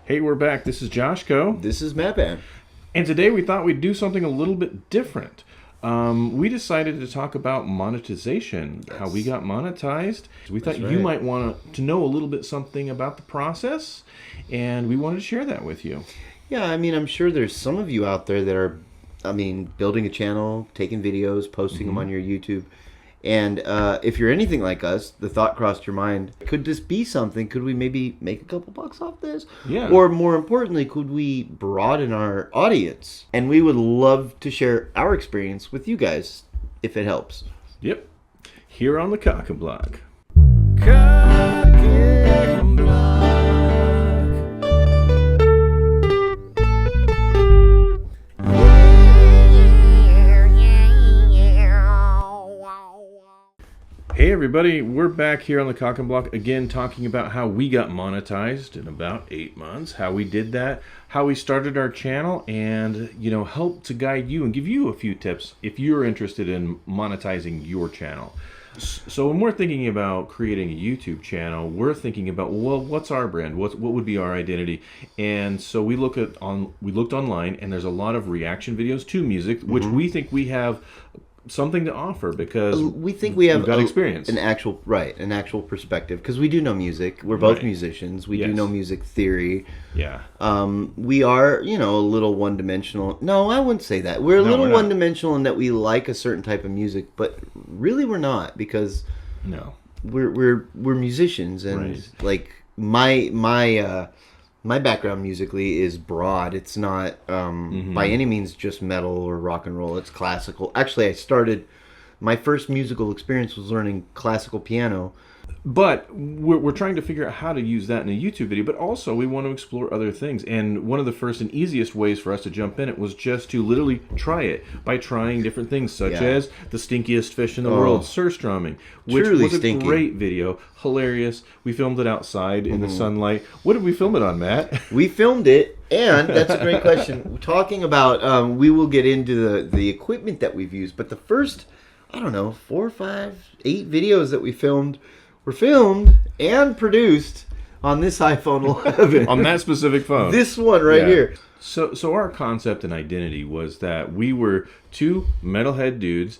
Hey, we're back. This is Jawshco. This is Matban. And today we thought we'd do something a little bit different. We decided to talk about monetization, how we got monetized. We thought you might want to know a little bit something about the process, and we wanted to share that with you. Yeah, I mean, I'm sure there's some of you out there that are, building a channel, taking videos, posting them on your YouTube. And if you're anything like us, the thought crossed your mind, could this be something? Could we maybe make a couple bucks off this? Yeah. Or more importantly, could we broaden our audience? And we would love to share our experience with you guys, if it helps. Yep. Here on the Cock and Block. Cock and Block. Hey everybody, we're back here on the Cock and Block again talking about how we got monetized in about 8 months, how we did that, how we started our channel, and help to guide you and give you a few tips if you're interested in monetizing your channel. So when we're thinking about creating a YouTube channel, we're thinking about, well, what's our brand? What would be our identity? And so we looked online, and there's a lot of reaction videos to music, which we think we have something to offer because we think we've got experience, an actual perspective, because we do know music. We're both musicians. We do know music theory. Yeah. We are, a little one-dimensional. No, I wouldn't say that. We're a little one-dimensional in that we like a certain type of music, but really we're not, because we're musicians, and like my background musically is broad. It's not by any means just metal or rock and roll. It's classical. Actually, my first musical experience was learning classical piano. But we're trying to figure out how to use that in a YouTube video, but also we want to explore other things. And one of the first and easiest ways for us to jump in it was just to literally try it by trying different things, such as the stinkiest fish in the world, surstrumming, which was a great video, hilarious. We filmed it outside in the sunlight. What did we film it on, Matt? We filmed it, and that's a great question. Talking about, we will get into the equipment that we've used, but the first, 4, 5, 8 videos that we filmed were filmed and produced on this iPhone 11. On that specific phone. This one right here. So our concept and identity was that we were two metalhead dudes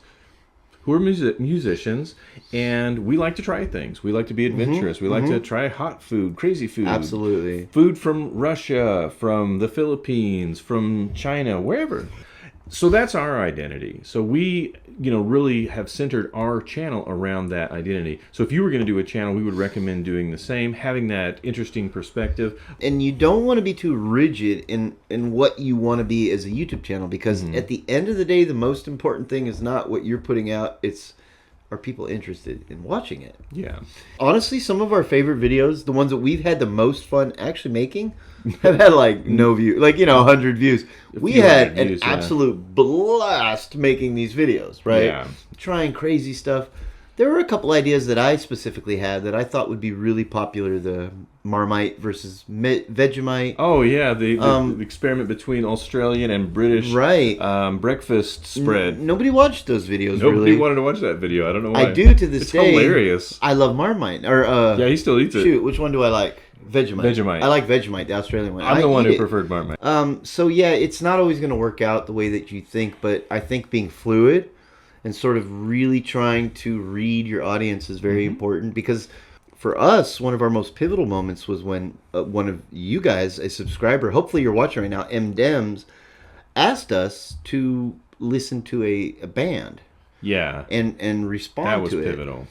who are musicians, and we like to try things. We like to be adventurous. We like to try hot food, crazy food. Absolutely. Food from Russia, from the Philippines, from China, wherever. So that's our identity. So we, really have centered our channel around that identity. So if you were going to do a channel, we would recommend doing the same, having that interesting perspective. And you don't want to be too rigid in what you want to be as a YouTube channel, because at the end of the day, the most important thing is not what you're putting out. It's, are people interested in watching it? Yeah. Honestly, some of our favorite videos, the ones that we've had the most fun actually making, have had no view, 100 views. We had an absolute blast making these videos, right? Yeah. Trying crazy stuff. There were a couple ideas that I specifically had that I thought would be really popular. The Marmite versus Vegemite. Oh, yeah. The experiment between Australian and British breakfast spread. Nobody watched those videos, Nobody wanted to watch that video. I don't know why. I do to this day. It's hilarious. I love Marmite. Yeah, he still eats it. Shoot, which one do I like? Vegemite. I like Vegemite, the Australian one. I'm the one who preferred Marmite. So yeah, it's not always going to work out the way that you think, but I think being fluid and sort of really trying to read your audience is very important, because for us, one of our most pivotal moments was when one of you guys, a subscriber, hopefully you're watching right now, M-Dems, asked us to listen to a band. Yeah. And respond to it. That was pivotal.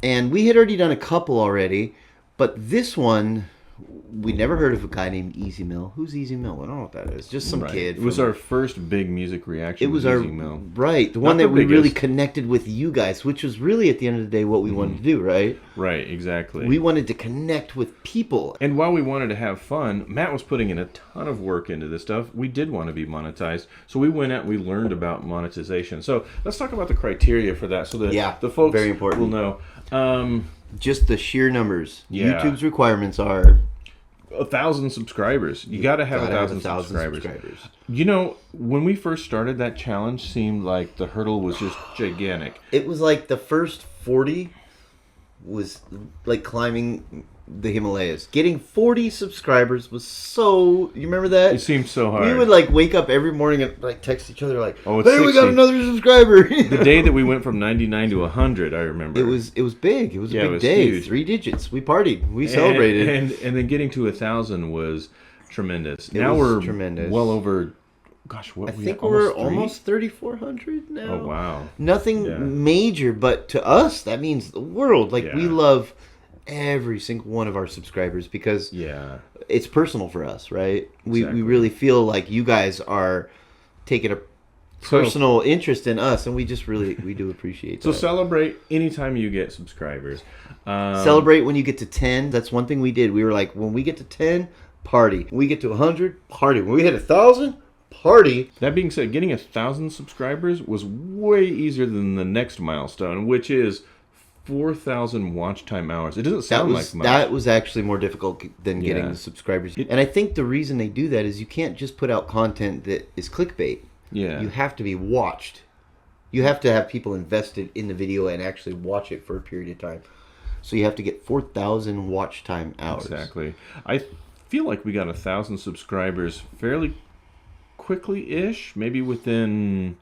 And we had already done a couple already, but this one, we never heard of a guy named Easy Mill. Who's Easy Mill? I don't know what that is. Just some kid. It was our first big music reaction. It was Easy Mill. Right. The one that we really connected with you guys, which was really at the end of the day what we wanted to do, right? Right, exactly. We wanted to connect with people. And while we wanted to have fun, Matt was putting in a ton of work into this stuff. We did want to be monetized. So we went out and we learned about monetization. So let's talk about the criteria for that so that the folks very important. will know. Just the sheer numbers. Yeah. YouTube's requirements are 1,000 subscribers. You got to have 1,000 subscribers. When we first started, that challenge seemed like the hurdle was just gigantic. It was like the first 40 was like climbing the Himalayas. Getting 40 subscribers was so... You remember that? It seemed so hard. We would like wake up every morning and like text each other like, Oh, it's hey, we 60. got another subscriber. The day that we went from 99 to 100, I remember. It was big. It was Yeah, a it big was day. huge. 3 digits. We partied. We celebrated. And then getting to 1,000 was tremendous. It Now was we're tremendous. well over... Gosh, what I think we're almost 3? 3,400 now. Oh, wow. Nothing Yeah. major, but to us, that means the world. Like, we Yeah. love every single one of our subscribers because Yeah. it's personal for us, right? We Exactly. really feel like you guys are taking a personal interest in us, and we do appreciate So that. celebrate anytime you get subscribers. Celebrate when you get to 10. That's one thing we did. We were like, when we get to 10, party. When we get to 100, party. When we hit 1,000, party. That being said, getting 1,000 subscribers was way easier than the next milestone, which is 4,000 watch time hours. It doesn't sound like much. That was actually more difficult than getting Yeah. the subscribers. And I think the reason they do that is you can't just put out content that is clickbait. Yeah. You have to be watched. You have to have people invested in the video and actually watch it for a period of time. So you have to get 4,000 watch time hours. Exactly. I feel like we got 1,000 subscribers fairly quickly-ish, maybe within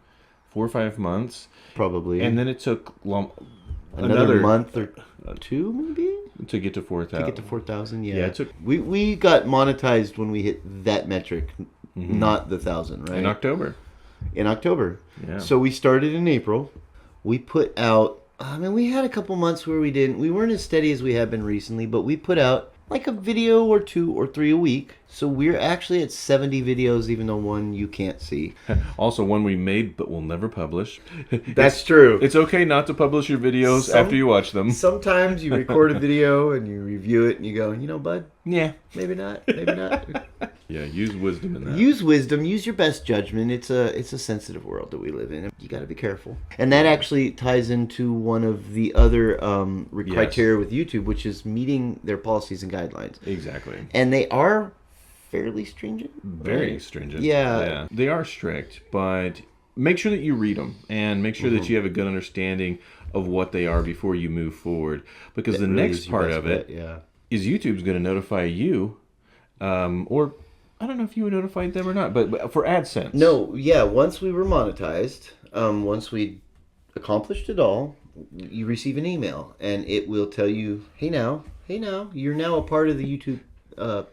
4 or 5 months. Probably. And then it took another month or 2, maybe? to get to 4,000. To get to 4,000, yeah. Yeah, it took... We got monetized when we hit that metric, not the 1,000, right? In October. In October. Yeah. So we started in April. We put out, I mean, we had a couple months where we weren't as steady as we have been recently, but we put out like a video or 2 or 3 a week. So we're actually at 70 videos, even though one you can't see. Also, one we made but will never publish. That's true. It's okay not to publish your videos after you watch them. Sometimes you record a video and you review it and you go, you know, bud, Yeah. maybe not, maybe not. Yeah, use wisdom in that. Use wisdom, use your best judgment. It's a sensitive world that we live in. You got to be careful. And that actually ties into one of the other criteria with YouTube, which is meeting their policies and guidelines. Exactly. And they are fairly stringent. Very stringent. Yeah. They are strict, but make sure that you read them and make sure that you have a good understanding of what they are before you move forward. Because the really next is your part best of it bet, is YouTube's going to notify you, or I don't know if you notified them or not, but for AdSense. No, yeah. Once we were monetized, once we accomplished it all, you receive an email, and it will tell you, hey now, you're now a part of the YouTube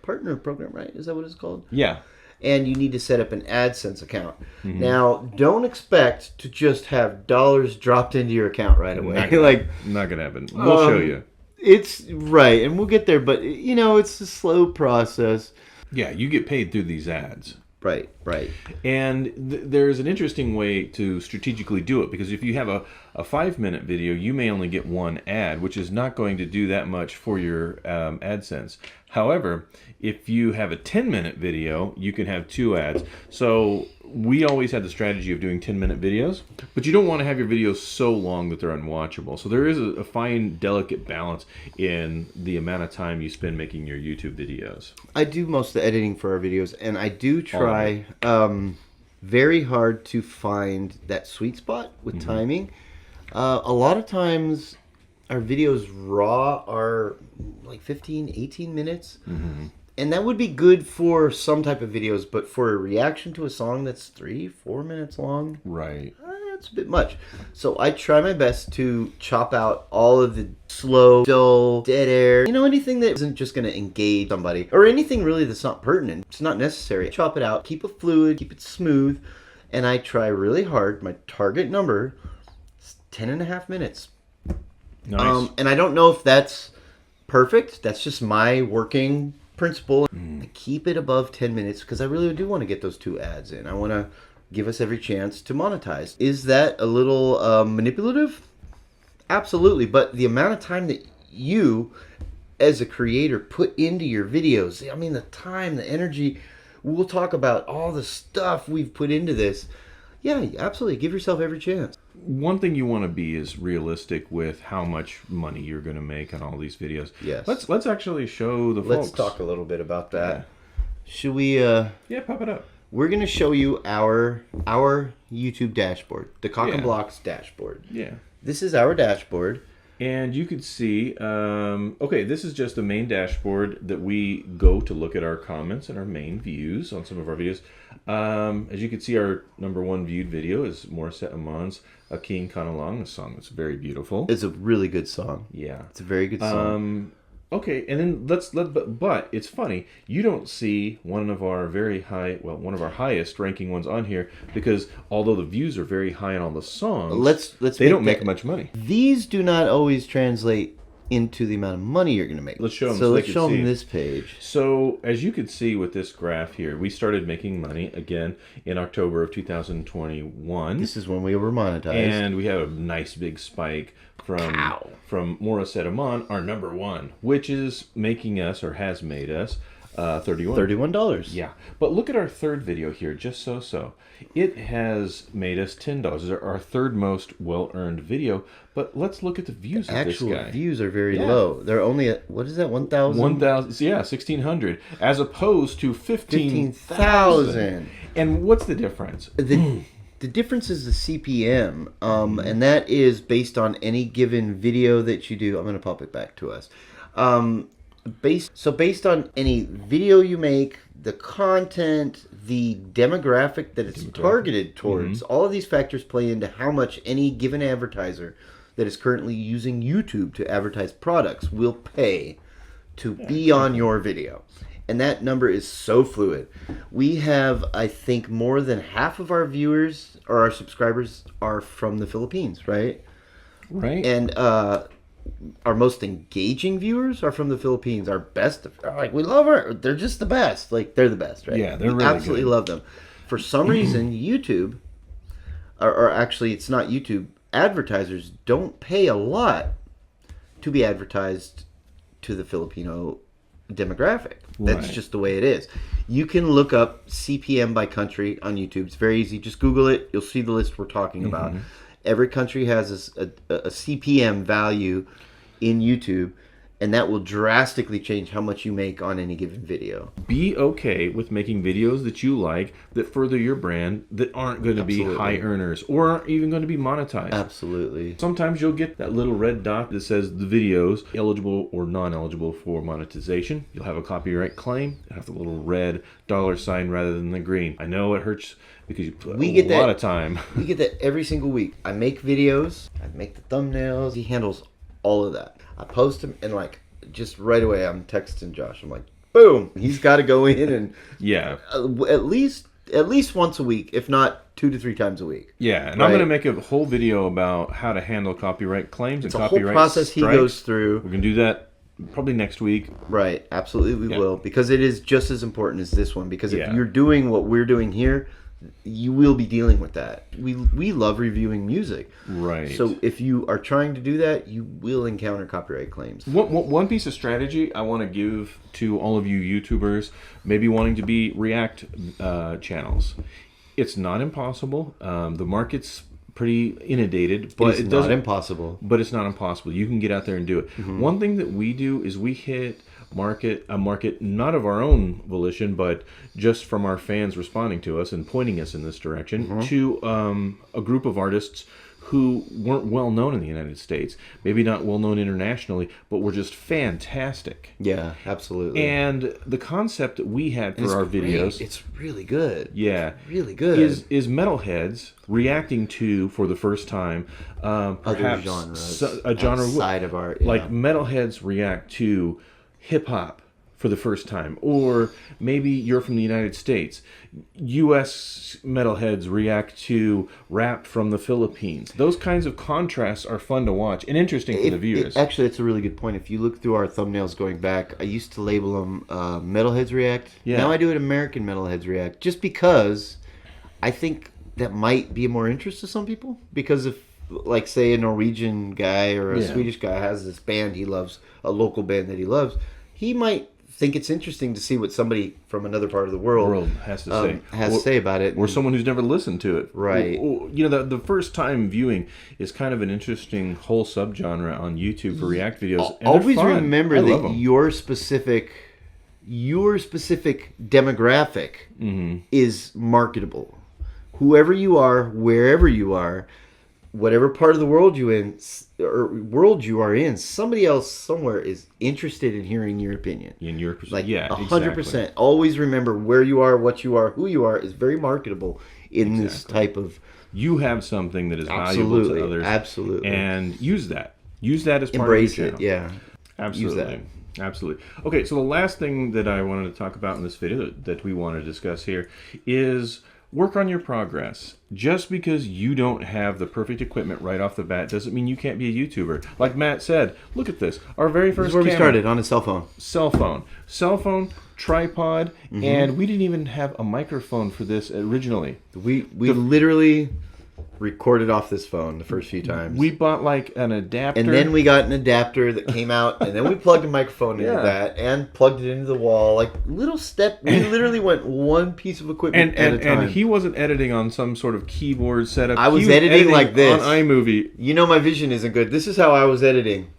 partner program, right? Is that what it's called? Yeah. And you need to set up an AdSense account. Now, don't expect to just have dollars dropped into your account right away. Not going to happen. We'll show you. It's right, and we'll get there, but it's a slow process. Yeah, you get paid through these ads. Right. And there's an interesting way to strategically do it, because if you have a 5-minute video, you may only get one ad, which is not going to do that much for your AdSense. However, if you have a 10-minute video, you can have 2 ads. So we always had the strategy of doing 10-minute videos, but you don't want to have your videos so long that they're unwatchable. So there is a fine, delicate balance in the amount of time you spend making your YouTube videos. I do most of the editing for our videos, and I do try very hard to find that sweet spot with timing. A lot of times our videos raw are like 15, 18 minutes. And that would be good for some type of videos, but for a reaction to a song that's 3-4 minutes long, Right. that's a bit much. So I try my best to chop out all of the slow, dull, dead air. Anything that isn't just going to engage somebody, or anything really that's not pertinent. It's not necessary. Chop it out, keep it fluid, keep it smooth, and I try really hard. My target number is 10.5 minutes. Nice. And I don't know if that's perfect. That's just my working principle. I keep it above 10 minutes because I really do want to get those 2 ads in. I want to give us every chance to monetize. Is that a little manipulative? Absolutely. But the amount of time that you, as a creator, put into your videos, I mean, the time, the energy, we'll talk about all the stuff we've put into this. Yeah, absolutely. Give yourself every chance. One thing you want to be is realistic with how much money you're going to make on all these videos. Yes. Let's actually show the folks. Let's talk a little bit about that. Yeah. Should we... Yeah, pop it up. We're going to show you our YouTube dashboard. The Cock and Blocks dashboard. Yeah. This is our dashboard. And you could see, okay, this is just the main dashboard that we go to look at our comments and our main views on some of our videos. As you can see, our #1 viewed video is Morissette Amon's Akin Kanalong, a song that's very beautiful. It's a really good song. Yeah. It's a very good song. Okay, and then but it's funny, you don't see one of our highest ranking ones on here, because although the views are very high on all the songs, they don't make much money. These do not always translate into the amount of money you're going to make. Let's show them. So let's show them this page. So as you can see with this graph here, we started making money again in October of 2021. This is when we were monetized. And we have a nice big spike from Morissette Amon, our #1, which is making us, or has made us, $31. Yeah, but look at our third video here, just so. It has made us $10. It's our third most well-earned video. But let's look at the views of this guy. Actual views are very low. They're only at, what is that, 1,000? 1,000, yeah, 1,600, as opposed to 15,000. And what's the difference? The difference is the CPM, and that is based on any given video that you do. I'm going to pop it back to us. Based on any video you make, the content, the demographic that it's targeted towards, all of these factors play into how much any given advertiser that is currently using YouTube to advertise products will pay to be on your video. And that number is so fluid. We have, I think, more than half of our viewers or our subscribers are from the Philippines, right? Right. And our most engaging viewers are from the Philippines. Our best, like, we love her. They're just the best. Like, they're the best, right? Yeah, they're we really absolutely good. love them. For some reason, YouTube, or actually, it's not YouTube, advertisers don't pay a lot to be advertised to the Filipino demographic. That's Right. just the way it is. You can look up CPM by country on YouTube. It's very easy. Just Google it. You'll see the list we're talking about. Every country has a CPM value in YouTube, and that will drastically change how much you make on any given video. Be okay with making videos that you like, that further your brand, that aren't going to be high earners or aren't even going to be monetized. Absolutely. Sometimes you'll get that little red dot that says the video's eligible or non-eligible for monetization. You'll have a copyright claim. You'll have the little red $sign rather than the green. I know it hurts because you put a lot of time. We get that every single week. I make videos. I make the thumbnails. He handles all of that. I post them, and like just right away I'm texting Josh. I'm like, boom, he's got to go in and Yeah. at least once a week, if not 2 to 3 times a week. Yeah, and I'm going to make a whole video about how to handle copyright claims and copyright It's a whole process strikes. he goes through. We're going to do that probably next week. Right, absolutely we will, because it is just as important as this one, because if Yeah. you're doing what we're doing here, you will be dealing with that. We love reviewing music. Right. So if you are trying to do that, you will encounter copyright claims. One piece of strategy I want to give to all of you YouTubers, maybe wanting to be React channels. It's not impossible. The market's pretty inundated, but It's not impossible. But it's not impossible. You can get out there and do it. One thing that we do is we hit a market not of our own volition, but just from our fans responding to us and pointing us in this direction to a group of artists who weren't well known in the United States, maybe not well known internationally, but were just fantastic. Yeah, absolutely. And the concept that we had for our videos, it's really good. yeah, Really good. is metalheads reacting to, for the first time, Other perhaps genres a genre outside of art, like metalheads react to hip hop for the first time, or maybe you're from the United States. U.S. metalheads react to rap from the Philippines. Those kinds of contrasts are fun to watch and interesting for the viewers. Actually, it's a really good point. If you look through our thumbnails going back, I used to label them Metalheads React. Yeah. Now I do it American Metalheads React, just because I think that might be of more interest to some people. Because if, like, say, a Norwegian guy or a Swedish guy has this band he loves, a local band that he loves, he might think it's interesting to see what somebody from another part of the world has to say about it. Or someone who's never listened to it. Right. You know, the first time viewing is kind of an interesting whole subgenre on YouTube for React videos. And Always they're fun. remember I love that them. your specific demographic is marketable. Whoever you are, wherever you are, whatever part of the world you are in, somebody else somewhere is interested in hearing your opinion. In your Like, yeah, 100%. exactly. Always remember where you are, what you are, who you are is very marketable in this type of. You have something that is valuable to others. Absolutely. And use that. Use that as part Embrace of your it. channel. Yeah. Absolutely. Use Absolutely. Okay, so the last thing that I wanted to talk about in this video that we want to discuss here is work on your progress. Just because you don't have the perfect equipment right off the bat doesn't mean you can't be a YouTuber. Like Matt said, look at this. Our very This first is where we camera, started, on a cell phone. Cell phone, tripod, and we didn't even have a microphone for this originally. We literally recorded off this phone the first few times. We bought like an adapter. And then we got an adapter that came out, and then we plugged a microphone into that and plugged it into the wall. Like, little step, we literally went one piece of equipment at a time. And he wasn't editing on some sort of keyboard setup. I was He editing like this. on iMovie. You know my vision isn't good. This is how I was editing.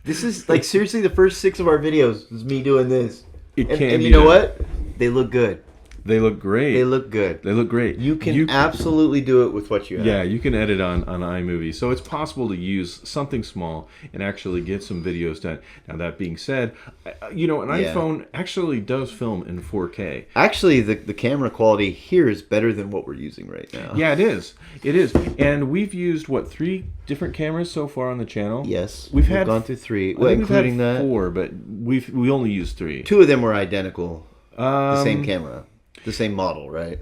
This is, like, seriously, the first 6 of our videos was me doing this. And you know what? They look good. They look great. They look good. They look great. You can absolutely do it with what you have. Yeah, you can edit on iMovie. So it's possible to use something small and actually get some videos done. Now, that being said, an iPhone actually does film in 4K. Actually, the camera quality here is better than what we're using right now. Yeah, it is. It is. And we've used, 3 different cameras so far on the channel? Yes. We've gone through 3, including we've had 4, but we only used 3. 2 of them were identical. The same camera. The same model, right?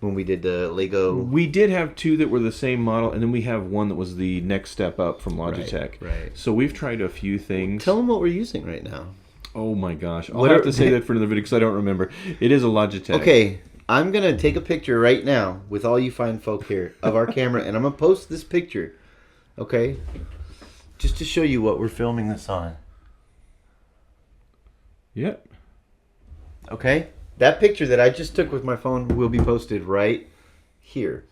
When we did the Lego. We did have 2 that were the same model, and then we have one that was the next step up from Logitech. Right. So we've tried a few things. Tell them what we're using right now. Oh my gosh. I'll have to say that for another video because I don't remember. It is a Logitech. Okay. I'm going to take a picture right now with all you fine folk here of our camera, and I'm going to post this picture. Okay? Just to show you what we're filming this on. Yep. Okay? That picture that I just took with my phone will be posted right here.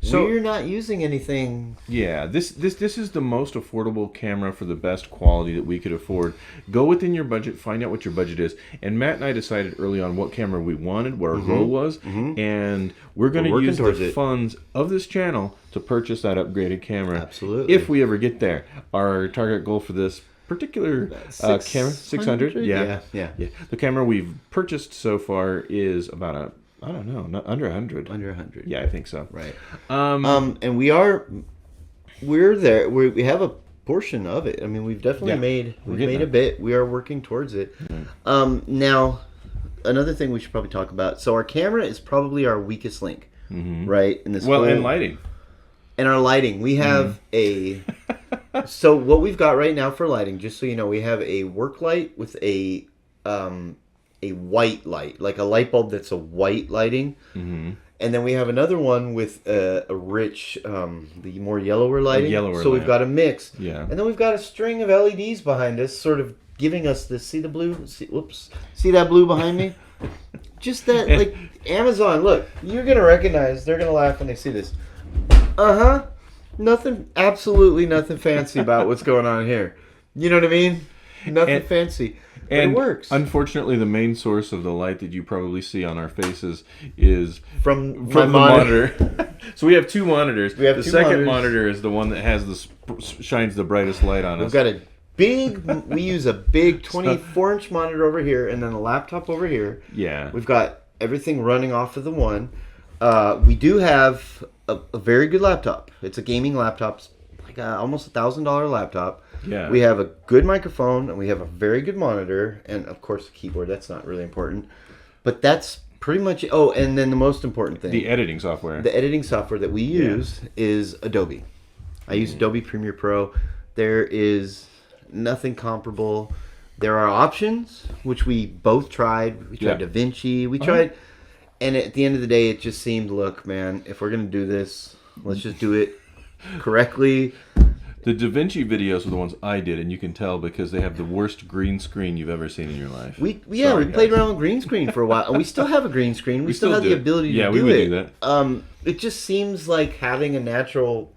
So we're not using anything. Yeah, this is the most affordable camera for the best quality that we could afford. Go within your budget, find out what your budget is. And Matt and I decided early on what camera we wanted, what our goal was, and we're going to use the funds of this channel to purchase that upgraded camera. Absolutely. If we ever get there. Our target goal for this particular camera, 600. Yeah. The camera we've purchased so far is about under 100. Under 100. Yeah, I think so. Right. And we're there. We have a portion of it. I mean, we've definitely made a bit. We are working towards it. Now, another thing we should probably talk about. So our camera is probably our weakest link, right? In this and lighting. And our lighting, we have a. So what we've got right now for lighting, just so you know, we have a work light with a white light, like a light bulb that's a white lighting, and then we have another one with a rich, the more yellower lighting. So we've got a mix, and then we've got a string of LEDs behind us, sort of giving us this. See the blue? See that blue behind me? Just that, like Amazon. Look, you're gonna recognize. They're gonna laugh when they see this. Absolutely nothing fancy about what's going on here. You know what I mean? Nothing fancy. But it works. Unfortunately, the main source of the light that you probably see on our faces is from the monitor. So we have 2 monitors. The second monitors. monitor is the one that has shines the brightest light on us. We've got we use a big 24-inch monitor over here, and then a laptop over here. Yeah. We've got everything running off of the one. We do have a very good laptop. It's a gaming laptop, like almost $1,000 laptop. Yeah. We have a good microphone, and we have a very good monitor, and of course a keyboard. That's not really important, but that's pretty much. Oh, and then the most important thing: the editing software. The editing software that we use is Adobe. I use Adobe Premiere Pro. There is nothing comparable. There are options which we both tried. We tried DaVinci. We tried. And at the end of the day, it just seemed, look, man, if we're going to do this, let's just do it correctly. The DaVinci videos are the ones I did, and you can tell because they have the worst green screen you've ever seen in your life. We played around with green screen for a while, and we still have a green screen. We still have the ability to do it. Yeah, we would do that. It just seems like having a natural...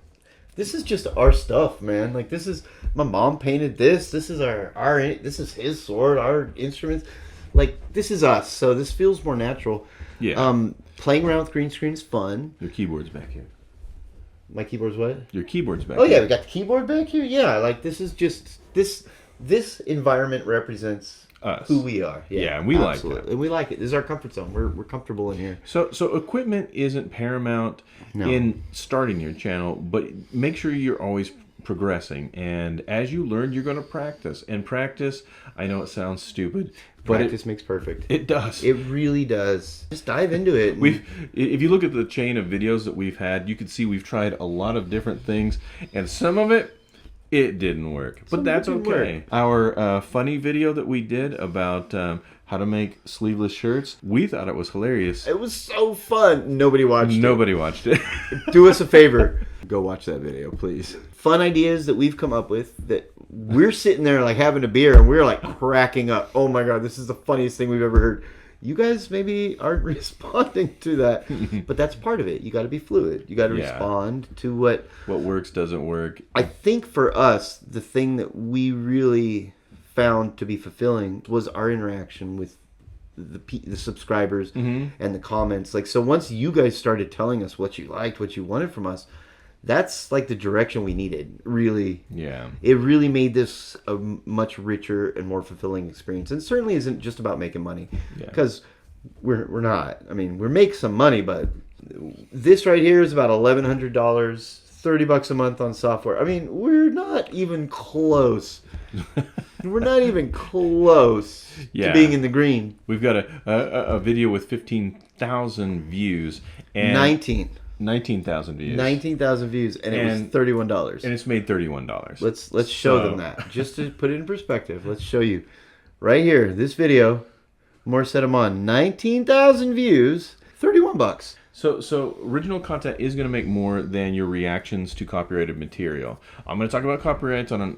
This is just our stuff, man. Like, this is... My mom painted this. This is this is his sword, our instruments. Like, this is us, so this feels more natural. Yeah. Playing around with green screen is fun. Your keyboard's back here. My keyboard's what? Your keyboard's back. Oh yeah, here. we got the keyboard back here. Yeah, like this is just this environment represents Us. who we are. Yeah, and we like absolutely. that. And we like it. This is our comfort zone. We're comfortable in here. So equipment isn't paramount in starting your channel, but make sure you're always progressing. And as you learn, you're going to practice. And practice, I know it sounds stupid, but Practice makes perfect. it does. It really does. Just dive into it. If you look at the chain of videos that we've had, you can see we've tried a lot of different things, and some of it didn't work, but that's okay. Our funny video that we did about how to make sleeveless shirts, we thought it was hilarious. It was so fun. Nobody watched it. Nobody watched it. Do us a favor. Go watch that video, please. Fun ideas that we've come up with that we're sitting there like having a beer and we're like cracking up. Oh my God, this is the funniest thing we've ever heard. You guys maybe aren't responding to that, but that's part of it. You got to be fluid. You got to respond to what works doesn't work. I think for us, the thing that we really found to be fulfilling was our interaction with the subscribers and the comments. Like, so once you guys started telling us what you liked, what you wanted from us, that's like the direction we needed. Really, it really made this a much richer and more fulfilling experience. And certainly isn't just about making money, because we're not. I mean, we make some money, but this right here is about $1,100, $30 a month on software. I mean, we're not even close. We're not even close to being in the green. We've got a video with 15,000 views and 19,000 views. 19,000 views, and it was $31. And it's made $31. Let's show them that. Just to put it in perspective, let's show you. Right here, this video, more set them on. 19,000 views, $31. So original content is going to make more than your reactions to copyrighted material. I'm going to talk about copyrights on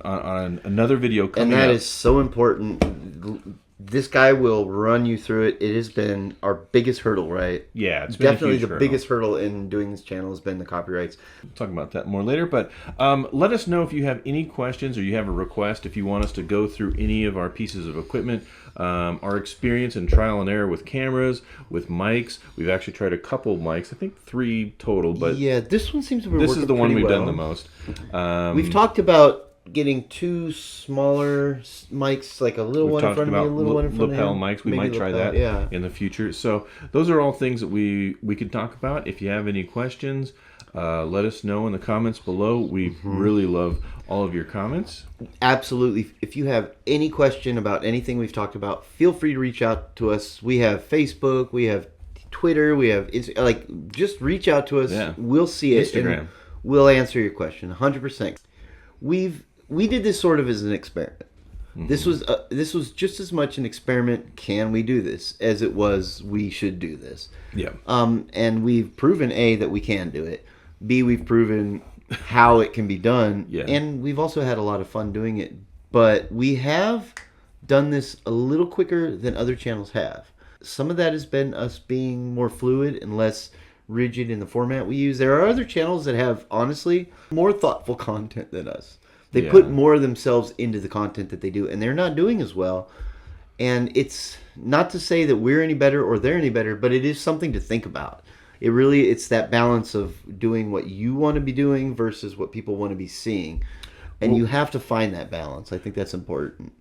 another video coming up. And that is so important. This guy will run you through it. It has been our biggest hurdle, right? Yeah, it's been definitely a huge the hurdle. biggest hurdle in doing this channel has been the copyrights. We'll talk about that more later, but let us know if you have any questions or you have a request, if you want us to go through any of our pieces of equipment, our experience and trial and error with cameras, with mics. We've actually tried a couple mics, I think 3 total, but yeah, this one seems to be this working is the one we've pretty done the well. most. We've talked about getting 2 smaller mics, like a little one in front of me, a little one in front of him. Lapel mics. We might try that in the future. So those are all things that we could talk about. If you have any questions, let us know in the comments below. We really love all of your comments. Absolutely. If you have any question about anything we've talked about, feel free to reach out to us. We have Facebook, we have Twitter, we have just reach out to us. Yeah. We'll see it. Instagram. And we'll answer your question 100%. We did this sort of as an experiment. This was just as much an experiment, can we do this, as it was we should do this. Yeah. And we've proven A, that we can do it. B, we've proven how it can be done. Yeah. And we've also had a lot of fun doing it. But we have done this a little quicker than other channels have. Some of that has been us being more fluid and less rigid in the format we use. There are other channels that have, honestly, more thoughtful content than us. They put more of themselves into the content that they do, and they're not doing as well. And it's not to say that we're any better or they're any better, but it is something to think about. It's that balance of doing what you want to be doing versus what people want to be seeing. And you have to find that balance. I think that's important.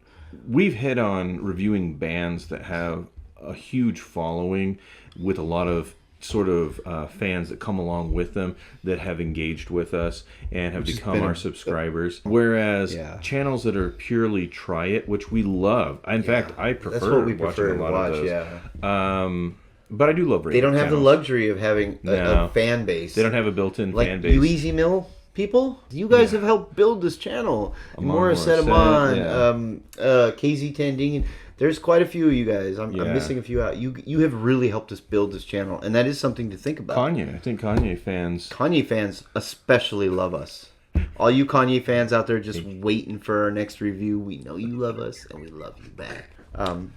We've hit on reviewing bands that have a huge following with a lot of sort of fans that come along with them that have engaged with us and have become our subscribers. Whereas channels that are purely try it, which we love. In fact, I prefer That's what we watching prefer a lot of those. Yeah. But I do love They don't have channels. the luxury of having a fan base. They don't have a built-in like fan base. you Easy Mill people, you guys have helped build this channel. Morris Morissette, Amon, KZ Tanding. There's quite a few of you guys. I'm missing a few out. You have really helped us build this channel, and that is something to think about. Kanye. I think Kanye fans especially love us. All you Kanye fans out there just waiting for our next review, we know you love us, and we love you back.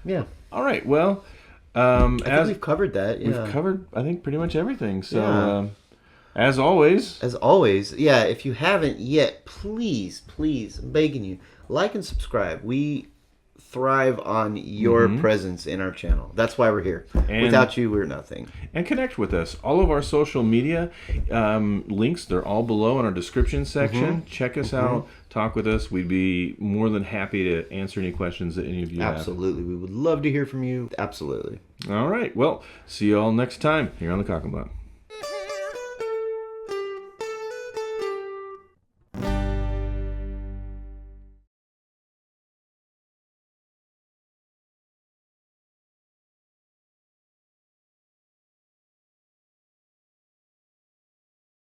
Yeah. All right. Well, I think we've covered that. Yeah. We've covered, I think, pretty much everything. So, as always, if you haven't yet, please, I'm begging you, like and subscribe. We thrive on your presence in our channel. That's why we're here. And- Without you, we're nothing. And connect with us. All of our social media links, they're all below in our description section. Check us out. Talk with us. We'd be more than happy to answer any questions that any of you Absolutely. We would love to hear from you. Absolutely. have. All right. Well, see you all next time here on the Cock and Block.